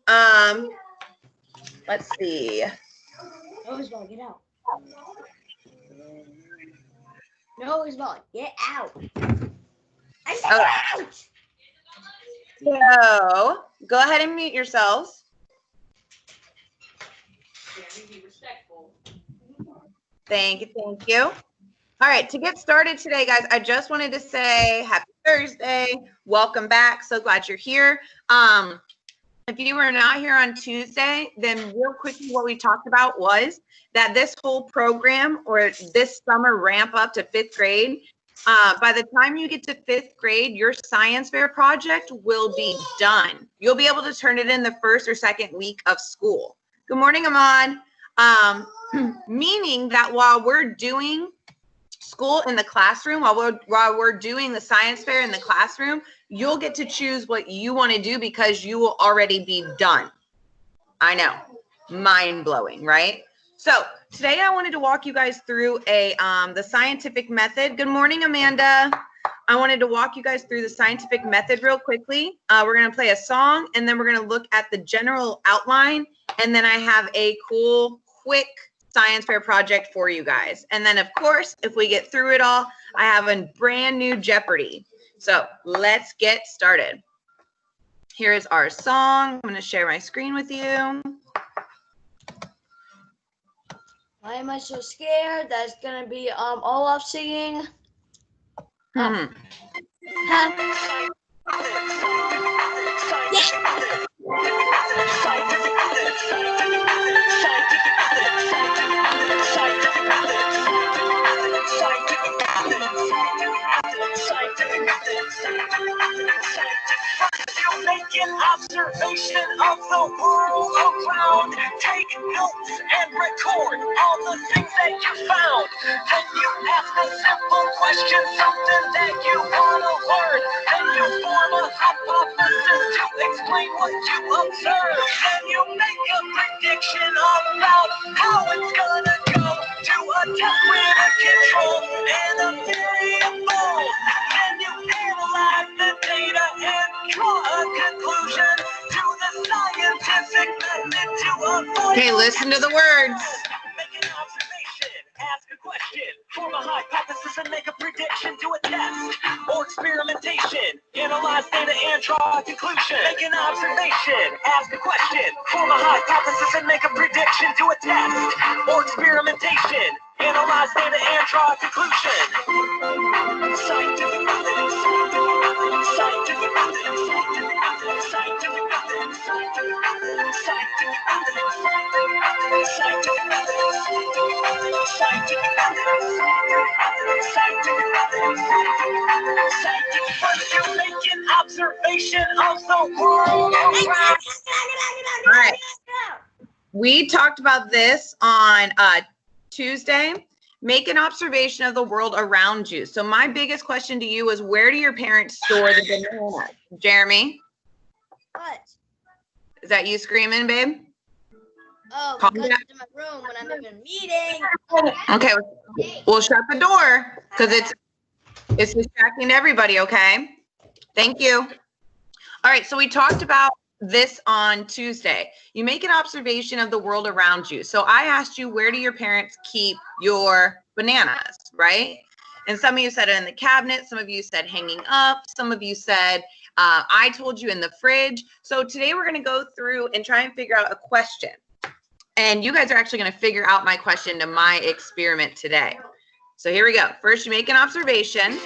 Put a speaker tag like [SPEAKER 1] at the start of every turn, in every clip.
[SPEAKER 1] Let's see.
[SPEAKER 2] No, Isabella, get out. No, Isabella, get out. I said out.
[SPEAKER 1] So go ahead and mute yourselves.
[SPEAKER 3] Be respectful.
[SPEAKER 1] Thank you. Thank you. All right, to get started today, guys, I just wanted to say happy Thursday. Welcome back. So glad you're here. If you were not here on Tuesday, then real quickly what we talked about was that this whole program or this summer ramp up to 5th grade, by the time you get to 5th grade, your science fair project will be done. You'll be able to turn it in the first or second week of school. Good morning, Amon. Meaning that while we're doing school in the classroom, while we're doing the science fair in the classroom, you'll get to choose what you want to do because you will already be done. I know, mind-blowing, right? So today I wanted to walk you guys through the scientific method. Good morning, Amanda. I wanted to walk you guys through the scientific method real quickly. We're going to play a song, and then we're going to look at the general outline, and then I have a cool, quick science fair project for you guys. And then, of course, if we get through it all, I have a brand new Jeopardy. So let's get started. Here is our song. I'm going to share my screen with you.
[SPEAKER 2] Why am I so scared? That's gonna be Olaf singing.
[SPEAKER 4] You make an observation of the world around. Take notes and record all the things that you found. Then you ask a simple question, something that you want to learn. Then you form a hypothesis to explain what you observe. Then you make a prediction about how it's gonna go. Do a test with a control and a variable. Then you analyze the data and draw a conclusion to the scientific method to avoid.
[SPEAKER 1] Okay, listen to the words.
[SPEAKER 4] Make an observation, ask a question, form a hypothesis and make a prediction, do a test or experimentation, analyze data and draw a conclusion. Make an observation, ask a question, form a hypothesis and make a prediction, do a test or experimentation, analyze data and draw a conclusion. Scientific method, scientific method, scientific method, scientific method, scientific method, scientific method, scientific method, scientific method, scientific method. You make an observation of the world around.
[SPEAKER 1] All right. We talked about this on Tuesday. Make an observation of the world around you. So my biggest question to you is, where do your parents store the bananas? Jeremy?
[SPEAKER 2] What?
[SPEAKER 1] Is that you screaming, babe?
[SPEAKER 2] Oh,
[SPEAKER 1] Calm
[SPEAKER 2] because
[SPEAKER 1] down.
[SPEAKER 2] it's in my room when I'm in a meeting.
[SPEAKER 1] Okay, we'll shut the door because it's distracting everybody, okay? Thank you. All right, so we talked about this on Tuesday. You make an observation of the world around you. So I asked you, where do your parents keep your bananas, right? And some of you said it in the cabinet. Some of you said hanging up. Some of you said, I told you in the fridge. So today we're going to go through and try and figure out a question. And you guys are actually going to figure out my question to my experiment today. So here we go. First, you make an observation.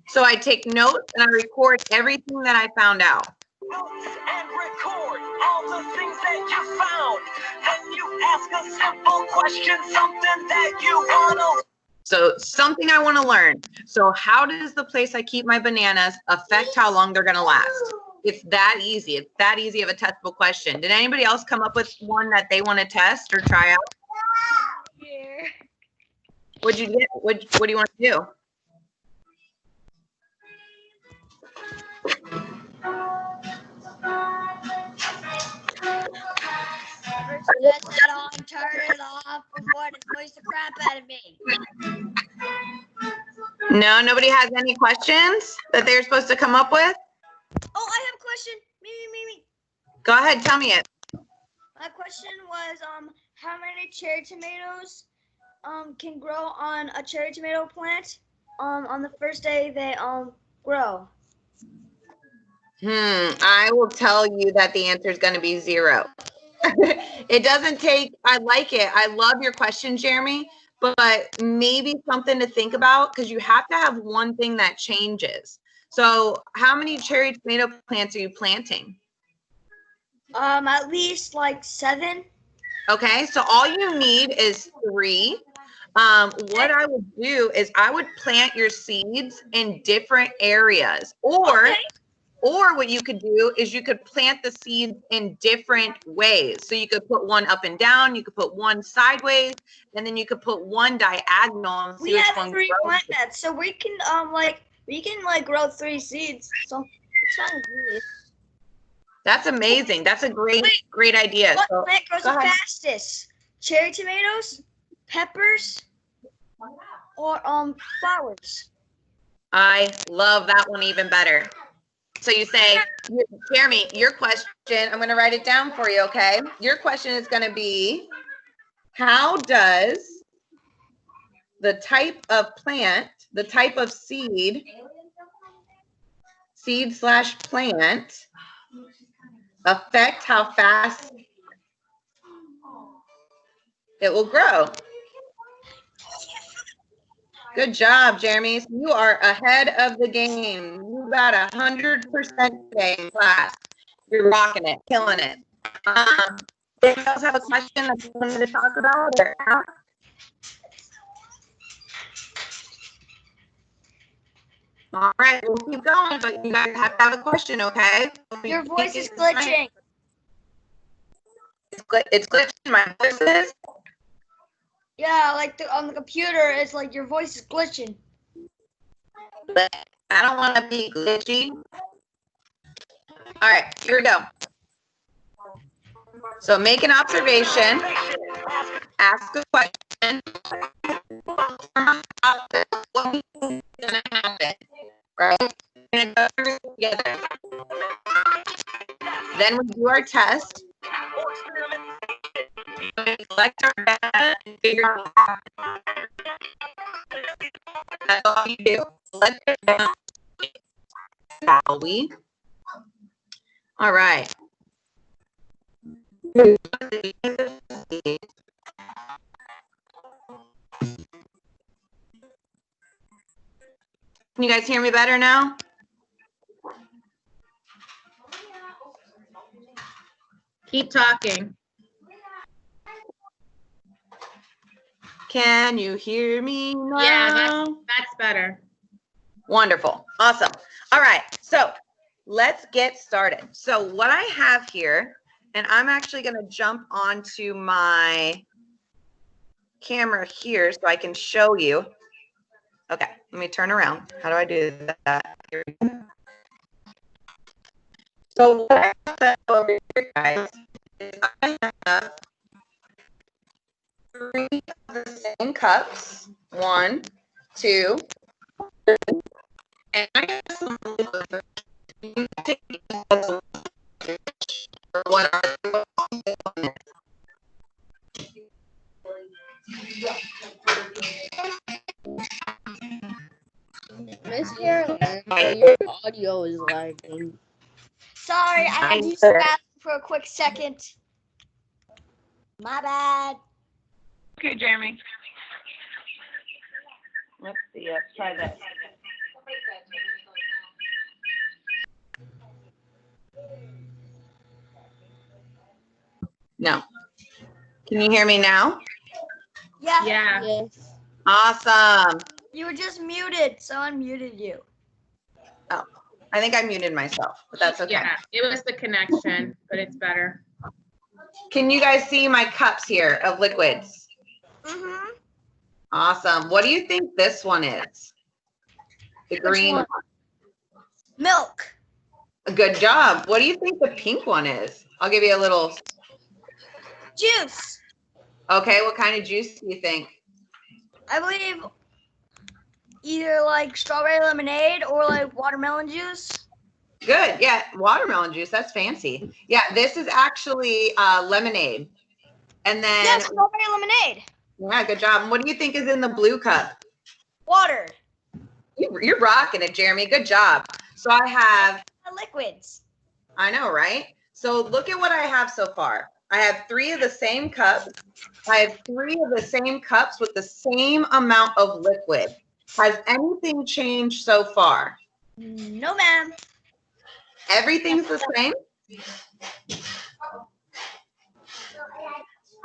[SPEAKER 1] So I take notes and I record everything that I found out.
[SPEAKER 4] Notes and record all the things that you found. Then you ask a simple question, something that you want to.
[SPEAKER 1] So something I want to learn. So how does the place I keep my bananas affect how long they're going to last? It's that easy. It's that easy of a testable question. Did anybody else come up with one that they want to test or try out?
[SPEAKER 2] Here.
[SPEAKER 1] What'd you get? What do you want to do?
[SPEAKER 2] Let it on, turn it off before it annoys the crap out of me.
[SPEAKER 1] No, nobody has any questions that they're supposed to come up with?
[SPEAKER 2] Oh, I have question. Me.
[SPEAKER 1] Go ahead, tell me it.
[SPEAKER 2] My question was, how many cherry tomatoes can grow on a cherry tomato plant on the first day they grow?
[SPEAKER 1] I will tell you that the answer is going to be 0. It doesn't take, I like it. I love your question, Jeremy, but maybe something to think about because you have to have one thing that changes. So how many cherry tomato plants are you planting?
[SPEAKER 2] At least like 7.
[SPEAKER 1] Okay, so all you need is 3. What I would do is I would plant your seeds in different areas, or what you could do is you could plant the seeds in different ways. So you could put one up and down, you could put one sideways, and then you could put one diagonal and see
[SPEAKER 2] We
[SPEAKER 1] which
[SPEAKER 2] have
[SPEAKER 1] one
[SPEAKER 2] 3
[SPEAKER 1] grows.
[SPEAKER 2] plant beds, so we can grow 3 seeds. So it's not really.
[SPEAKER 1] That's amazing. That's a great idea.
[SPEAKER 2] What
[SPEAKER 1] So,
[SPEAKER 2] plant grows
[SPEAKER 1] go
[SPEAKER 2] the
[SPEAKER 1] ahead.
[SPEAKER 2] fastest? Cherry tomatoes, peppers, or flowers?
[SPEAKER 1] I love that one even better. So you say, Jeremy, your question, I'm going to write it down for you, okay? Your question is going to be, how does the type of plant, the type of seed/plant affect how fast it will grow? Good job, Jeremy. So you are ahead of the game. You got 100% today in class. You're rocking it, killing it. Anyone else have a question that you wanted to talk about? All right, we'll keep going, but you guys have to have a question, okay?
[SPEAKER 2] Your voice is glitching.
[SPEAKER 1] It's glitching. My voice is.
[SPEAKER 2] Yeah, like on the computer, it's like your voice is glitching.
[SPEAKER 1] But I don't want to be glitchy. All right, here we go. So make an observation, ask a question. What is going to happen, right? We're going to go through it together. Then we do our test. Collect our data and figure out what happened. That's all you do. Collect it down. Shall we? All right. Can you guys hear me better now?
[SPEAKER 5] Keep talking.
[SPEAKER 1] Can you hear me now?
[SPEAKER 5] Yeah, that's better.
[SPEAKER 1] Wonderful. Awesome. All right. So let's get started. So what I have here, and I'm actually going to jump onto my camera here so I can show you. Okay. Let me turn around. How do I do that? Here we go. So what I have over here, guys, is I have 3 of the same cups. 1, 2, 3. And I have some liquid. You take what are
[SPEAKER 6] Miss Carolyn, your audio is lagging.
[SPEAKER 2] Sorry, I had to use the bathroom for a quick second. My bad.
[SPEAKER 1] Okay, Jeremy. Let's see. Let's try this. No. Can you hear me now?
[SPEAKER 2] Yeah.
[SPEAKER 5] Yeah.
[SPEAKER 6] Yes.
[SPEAKER 1] Awesome.
[SPEAKER 2] You were just muted. Someone muted you.
[SPEAKER 1] Oh, I think I muted myself, but that's okay.
[SPEAKER 5] Yeah, it was the connection, but it's better.
[SPEAKER 1] Can you guys see my cups here of liquids?
[SPEAKER 2] Mm-hmm.
[SPEAKER 1] Awesome. What do you think this one is? The green
[SPEAKER 2] one? Milk.
[SPEAKER 1] Good job. What do you think the pink one is? I'll give you a little.
[SPEAKER 2] Juice.
[SPEAKER 1] Okay, what kind of juice do you think?
[SPEAKER 2] I believe either like strawberry lemonade or like watermelon juice.
[SPEAKER 1] Good. Yeah, watermelon juice. That's fancy. Yeah, this is actually lemonade. And then,
[SPEAKER 2] Yes, strawberry lemonade.
[SPEAKER 1] yeah, good job. And what do you think is in the blue cup?
[SPEAKER 2] Water.
[SPEAKER 1] You're rocking it, Jeremy. Good job. So I have,
[SPEAKER 2] Liquids.
[SPEAKER 1] I know, right? So look at what I have so far. I have 3 of the same cups. I have 3 of the same cups with the same amount of liquid. Has anything changed so far?
[SPEAKER 2] No, ma'am.
[SPEAKER 1] Everything's the same?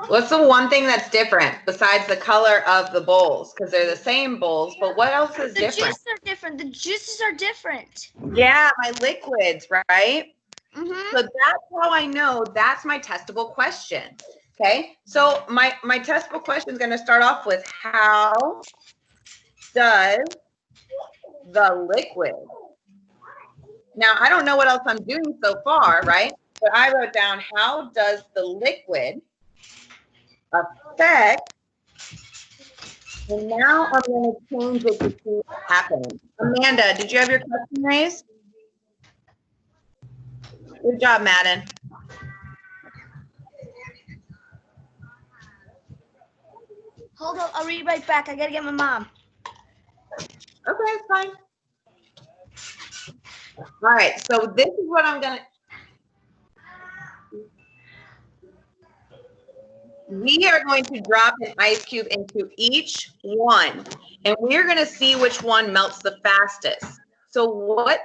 [SPEAKER 1] What's the one thing that's different besides the color of the bowls? Because they're the same bowls, but what else is
[SPEAKER 2] The
[SPEAKER 1] different?
[SPEAKER 2] juices are different. The juices are different.
[SPEAKER 1] Yeah, my liquids, right?
[SPEAKER 2] Mm-hmm.
[SPEAKER 1] So that's how I know that's my testable question. Okay, so my testable question is going to start off with, how does the liquid? Now, I don't know what else I'm doing so far, right? But I wrote down, how does the liquid affect? And now I'm going to change it to see what's happening. Amanda, did you have your question raised? Good job, Madden.
[SPEAKER 2] Hold on, I'll read right back. I gotta get my mom.
[SPEAKER 1] Okay, it's fine. All right, so this is what I'm gonna. We are going to drop an ice cube into each one, and we're gonna see which one melts the fastest. So what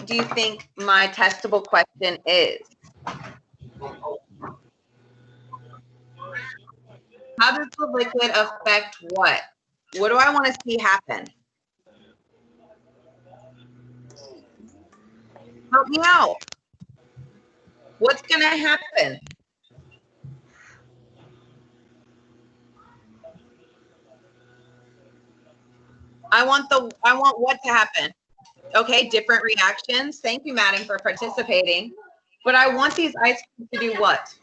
[SPEAKER 1] do you think my testable question is? How does the liquid affect what? What do I want to see happen? Help me out. What's going to happen? I want what to happen? Okay, different reactions. Thank you, Madden, for participating. But I want these ice creams to do what?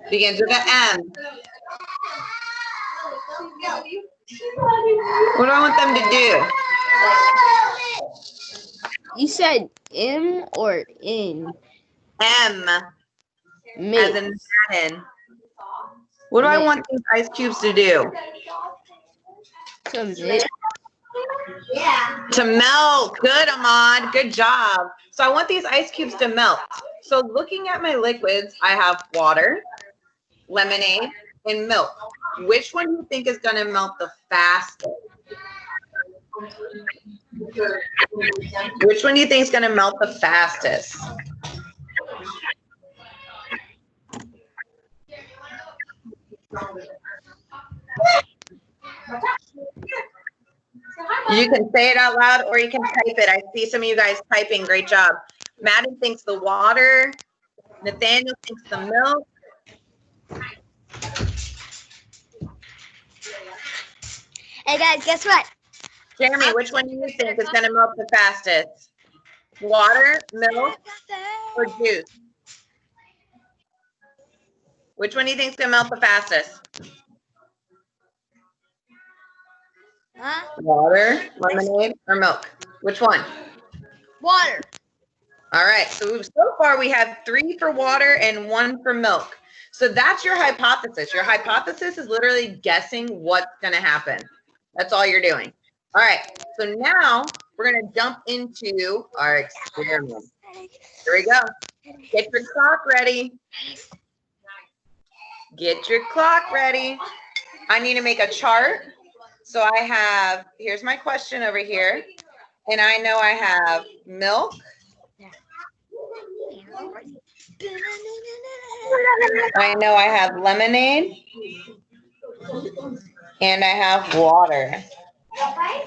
[SPEAKER 1] Begins with an M. What do I want them to do?
[SPEAKER 6] You said M or in?
[SPEAKER 1] M, as
[SPEAKER 6] Mix.
[SPEAKER 1] in Madden. What do I want these ice cubes to do?
[SPEAKER 6] To mix.
[SPEAKER 1] To melt. Good, Ahmad. Good job. So I want these ice cubes to melt. So looking at my liquids, I have water, lemonade, and milk. Which one do you think is going to melt the fastest? Which one do you think is going to melt the fastest? You can say it out loud or you can type it. I see some of you guys typing. Great job. Madden thinks the water. Nathaniel thinks the milk.
[SPEAKER 2] Hey guys, guess what?
[SPEAKER 1] Jeremy, which one do you think is going to melt the fastest? Water, milk, or juice? Which one do you think is going to melt the fastest?
[SPEAKER 2] Huh?
[SPEAKER 1] Water, lemonade, or milk? Which one?
[SPEAKER 2] Water.
[SPEAKER 1] All right, so far we have 3 for water and 1 for milk. So that's your hypothesis. Your hypothesis is literally guessing what's going to happen. That's all you're doing. All right, so now we're going to jump into our experiment. Here we go. Get your clock ready. Get your clock ready. I need to make a chart. So I have, here's my question over here. And I know I have milk. I know I have lemonade. And I have water.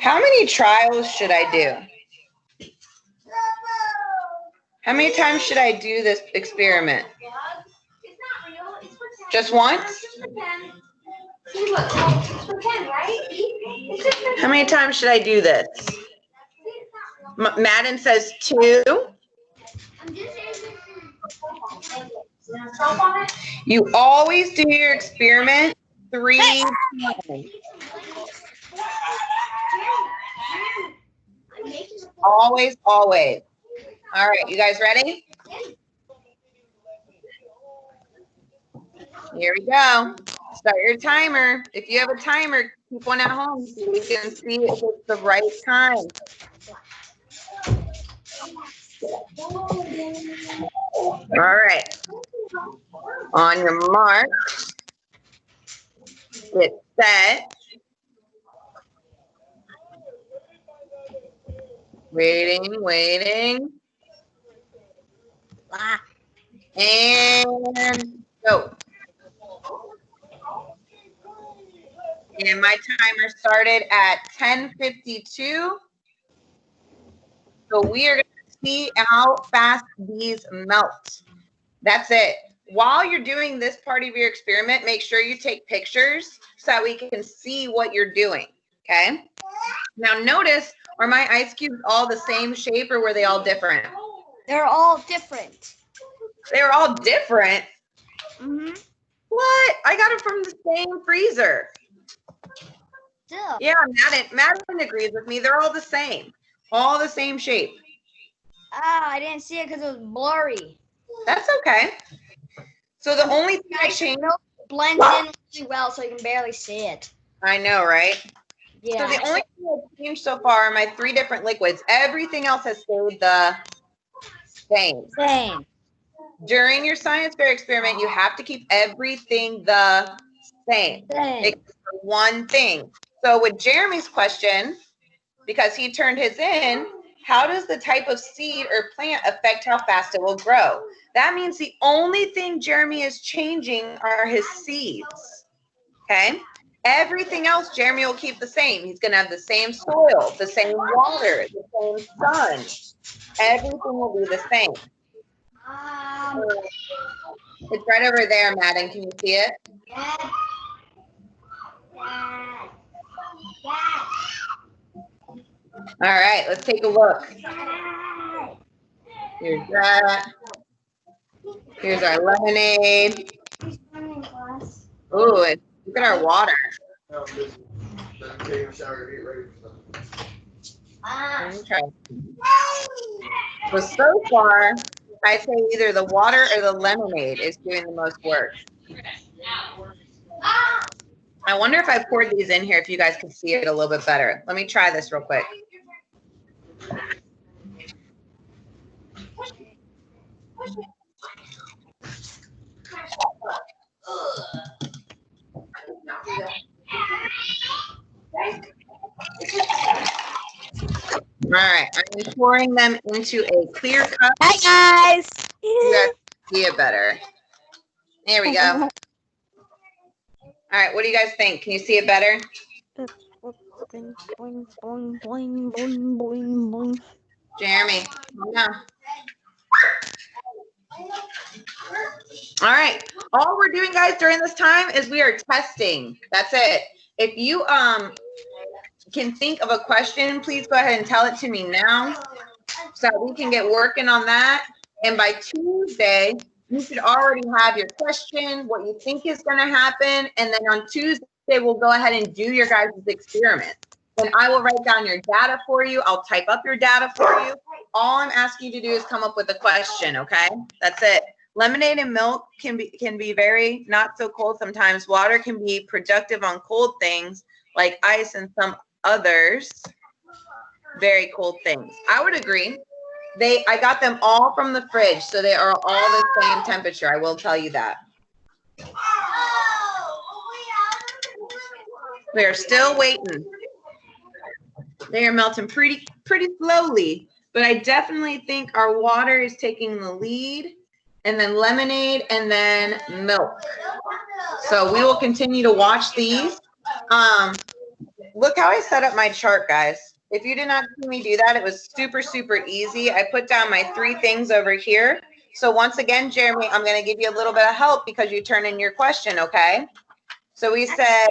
[SPEAKER 1] How many trials should I do? How many times should I do this experiment? Just once? How many times should I do this? Madden says 2. You always do your experiment 3 times. Always, always. All right, you guys ready? Here we go. Start your timer. If you have a timer, keep one at home so you can see if it's the right time. All right. On your mark, get set. Waiting. And go. And my timer started at 10:52. So we are going to see how fast these melt. That's it. While you're doing this part of your experiment, make sure you take pictures so that we can see what you're doing. Okay. Now notice, are my ice cubes all the same shape or were they all different?
[SPEAKER 2] They're all different.
[SPEAKER 1] They were all different?
[SPEAKER 2] Mm-hmm.
[SPEAKER 1] What? I got them from the same freezer.
[SPEAKER 2] Still.
[SPEAKER 1] Yeah, Madeline agrees with me. They're all the same. All the same shape.
[SPEAKER 2] Ah, I didn't see it because it was blurry.
[SPEAKER 1] That's okay. So the only thing I changed.
[SPEAKER 2] Blends in really well, so you can barely see it.
[SPEAKER 1] I know, right?
[SPEAKER 2] Yeah.
[SPEAKER 1] So the only thing I've changed so far are my 3 different liquids. Everything else has stayed the same.
[SPEAKER 2] Same.
[SPEAKER 1] During your science fair experiment, you have to keep everything the same. Except for one thing. So with Jeremy's question, because he turned his in, how does the type of seed or plant affect how fast it will grow? That means the only thing Jeremy is changing are his seeds. Okay? Everything else, Jeremy will keep the same. He's going to have the same soil, the same water, the same sun. Everything will be the same. It's right over there, Madden. Can you see it? All right, let's take a look. Here's that. Here's our lemonade. Ooh, look at our water. So far, I say either the water or the lemonade is doing the most work. I wonder if I poured these in here, if you guys can see it a little bit better. Let me try this real quick. All right, I'm pouring them into a clear cup.
[SPEAKER 2] Hi, guys.
[SPEAKER 1] You guys can see it better. There we go. All right, what do you guys think? Can you see it better? Jeremy, come on. All right, all we're doing, guys, during this time is we are testing. That's it. If you can think of a question, please go ahead and tell it to me now so we can get working on that. And by Tuesday, you should already have your question, what you think is going to happen. And then on Tuesday, we'll go ahead and do your guys' experiment. And I will write down your data for you. I'll type up your data for you. All I'm asking you to do is come up with a question, okay? That's it. Lemonade and milk can be very not so cold sometimes. Water can be productive on cold things like ice and some others. Very cold things. I would agree. I got them all from the fridge, so they are all the same temperature. I will tell you that. We are still waiting. They are melting pretty slowly, but I definitely think our water is taking the lead, and then lemonade, and then milk. So we will continue to watch these. Look how I set up my chart, guys. If you did not see me do that, it was super, super easy. I put down my 3 things over here. So once again, Jeremy, I'm going to give you a little bit of help because you turn in your question, okay? So we said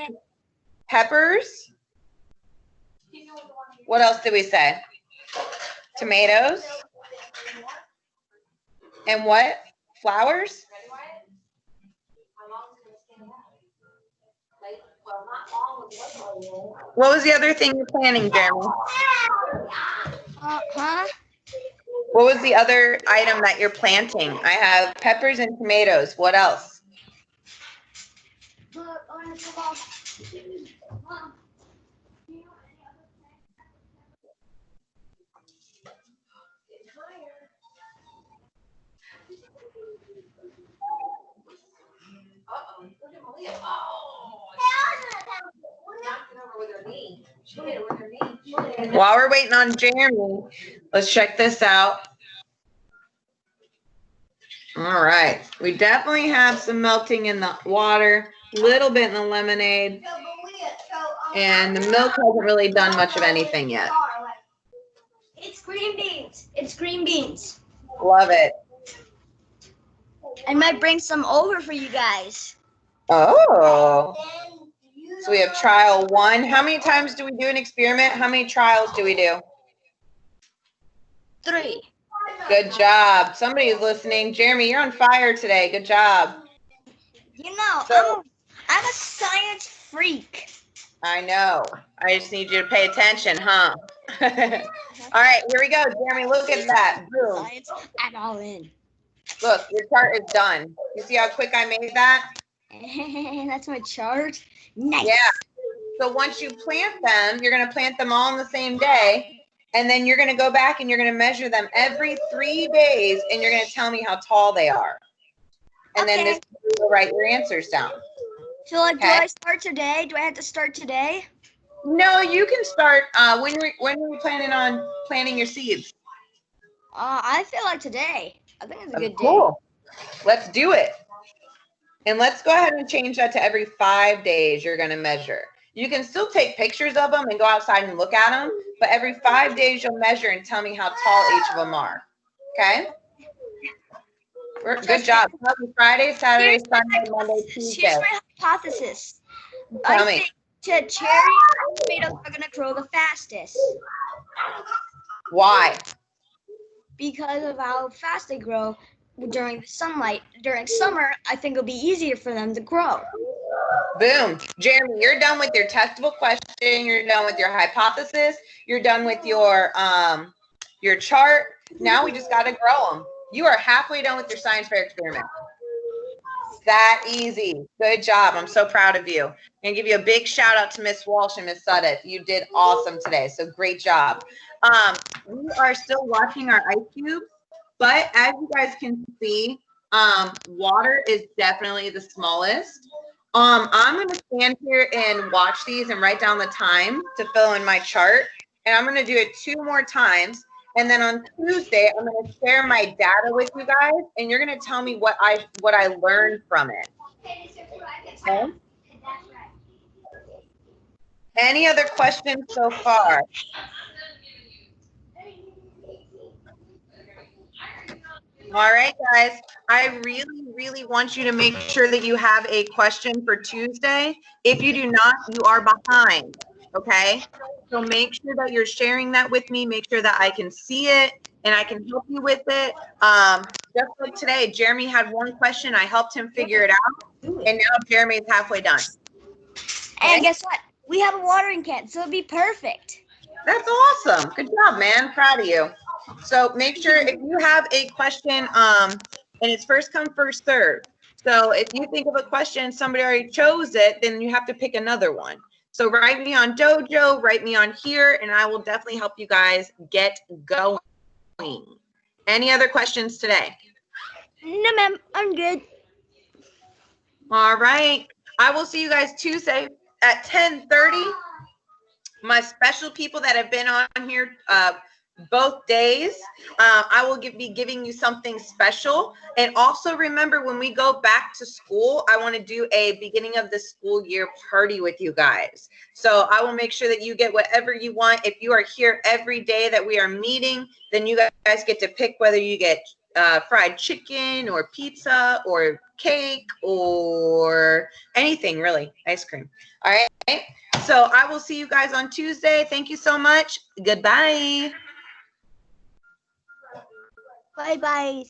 [SPEAKER 1] peppers. What else did we say? Tomatoes. And what? Flowers? What was the other thing you're planning, Jeremy?
[SPEAKER 2] Huh?
[SPEAKER 1] What was the other item that you're planting? I have peppers and tomatoes. What else? While we're waiting on Jeremy, let's check this out. All right. We definitely have some melting in the water, a little bit in the lemonade, and the milk hasn't really done much of anything yet.
[SPEAKER 2] It's green beans. It's green beans.
[SPEAKER 1] Love it.
[SPEAKER 2] I might bring some over for you guys.
[SPEAKER 1] Oh. So we have trial 1. How many times do we do an experiment? How many trials do we do?
[SPEAKER 2] 3.
[SPEAKER 1] Good job. Somebody's listening. Jeremy, you're on fire today. Good job.
[SPEAKER 2] You know,
[SPEAKER 1] So-
[SPEAKER 2] I'm a science freak.
[SPEAKER 1] I know. I just need you to pay attention, huh? All right, here we go. Jeremy, look at that. Boom.
[SPEAKER 2] Science, I'm all in.
[SPEAKER 1] Look, your chart is done. You see how quick I made that?
[SPEAKER 2] That's my chart. Nice.
[SPEAKER 1] Yeah. So once you plant them, you're going to plant them all on the same day. And then you're going to go back and you're going to measure them every 3 days. And you're going to tell me how tall they are. And then this will write your answers down.
[SPEAKER 2] So, like,
[SPEAKER 1] Okay.
[SPEAKER 2] do I start today? Do I have to start today?
[SPEAKER 1] No, you can start. When are we planning on planting your seeds?
[SPEAKER 2] I feel like today. I think it's a good day.
[SPEAKER 1] Cool. Let's do it. And let's go ahead and change that to every 5 days you're going to measure. You can still take pictures of them and go outside and look at them, but every 5 days you'll measure and tell me how tall each of them are. Okay? Good job. Friday, Saturday, Sunday, Monday, Tuesday.
[SPEAKER 2] Here's my hypothesis.
[SPEAKER 1] Tell
[SPEAKER 2] I
[SPEAKER 1] me.
[SPEAKER 2] think cherries and tomatoes are going to grow the fastest
[SPEAKER 1] Why?
[SPEAKER 2] because of how fast they grow during the sunlight. During summer, I think it'll be easier for them to grow.
[SPEAKER 1] Boom. Jeremy, you're done with your testable question. You're done with your hypothesis. You're done with your chart. Now we just got to grow them. You are halfway done with your science fair experiment. That easy. Good job. I'm so proud of you. And give you a big shout out to Miss Walsh and Miss Sudeth. You did awesome today. So great job. We are still watching our ice cubes, but as you guys can see, water is definitely the smallest. I'm going to stand here and watch these and write down the time to fill in my chart. And I'm going to do it 2 more times. And then on Tuesday, I'm going to share my data with you guys, and you're going to tell me what I learned from it. Okay? Any other questions so far? All right, guys. I really, really want you to make sure that you have a question for Tuesday. If you do not, you are behind. Okay? So make sure that you're sharing that with me. Make sure that I can see it and I can help you with it. Just like today, Jeremy had one question. I helped him figure it out. And now Jeremy is halfway done.
[SPEAKER 2] And guess what? We have a watering can, so it'll be perfect.
[SPEAKER 1] That's awesome. Good job, man. Proud of you. So make sure if you have a question, and it's first come, first serve. So if you think of a question, somebody already chose it, then you have to pick another one. So write me on Dojo, write me on here, and I will definitely help you guys get going. Any other questions today?
[SPEAKER 2] No, ma'am. I'm good.
[SPEAKER 1] All right. I will see you guys Tuesday at 10:30. My special people that have been on here both days, I will be giving you something special. And also remember, when we go back to school, I want to do a beginning of the school year party with you guys. So I will make sure that you get whatever you want. If you are here every day that we are meeting, then you guys get to pick whether you get fried chicken or pizza or cake or anything, really, ice cream. All right. So I will see you guys on Tuesday. Thank you so much. Goodbye.
[SPEAKER 2] Bye-bye.